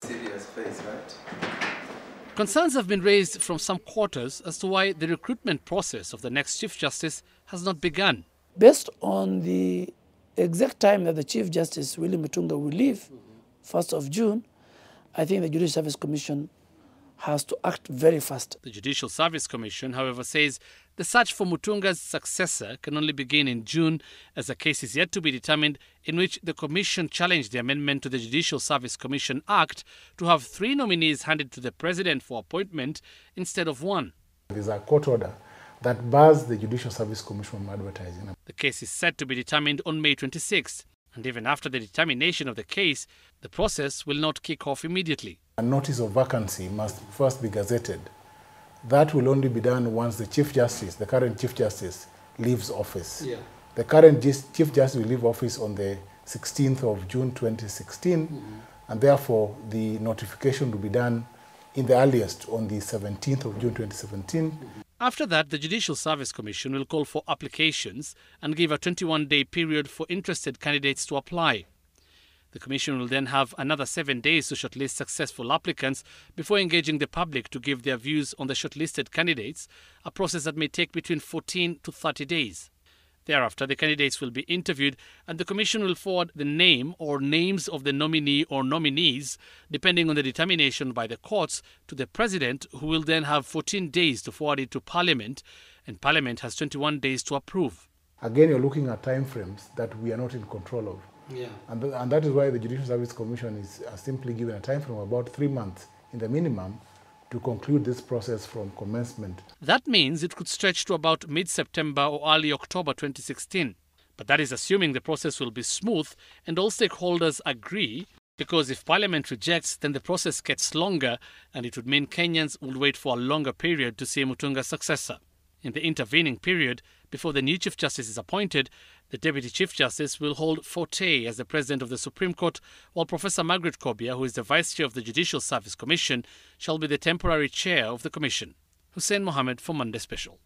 Serious face, right? Concerns have been raised from some quarters as to why the recruitment process of the next Chief Justice has not begun. Based on the exact time that the Chief Justice, Willie Mutunga, will leave, 1st of June, I think the Judicial Service Commission has to act very fast. The Judicial Service Commission, however, says the search for Mutunga's successor can only begin in June, as a case is yet to be determined in which the Commission challenged the amendment to the Judicial Service Commission Act to have 3 nominees handed to the President for appointment instead of 1. There's a court order that bars the Judicial Service Commission from advertising. The case is set to be determined on May 26th, and even after the determination of the case, the process will not kick off immediately. A notice of vacancy must first be gazetted. That will only be done once the Chief Justice, the current Chief Justice, leaves office. The current Chief Justice will leave office on the 16th of June 2016, and therefore the notification will be done in the earliest on the 17th of June 2017. After that, the Judicial Service Commission will call for applications and give a 21-day period for interested candidates to apply. The Commission will then have another 7 days to shortlist successful applicants before engaging the public to give their views on the shortlisted candidates, a process that may take between 14 to 30 days. Thereafter, the candidates will be interviewed and the Commission will forward the name or names of the nominee or nominees, depending on the determination by the courts, to the President, who will then have 14 days to forward it to Parliament, and Parliament has 21 days to approve. Again, you're looking at timeframes that we are not in control of. And that is why the Judicial Service Commission is simply given a time frame of about 3 months in the minimum to conclude this process from commencement. That means it could stretch to about mid-September or early October 2016. But that is assuming the process will be smooth and all stakeholders agree, because if Parliament rejects, then the process gets longer and it would mean Kenyans would wait for a longer period to see Mutunga's successor. In the intervening period, before the new Chief Justice is appointed, the Deputy Chief Justice will hold forte as the President of the Supreme Court, while Professor Margaret Kobia, who is the Vice Chair of the Judicial Service Commission, shall be the temporary Chair of the Commission. Hussein Mohammed for Monday Special.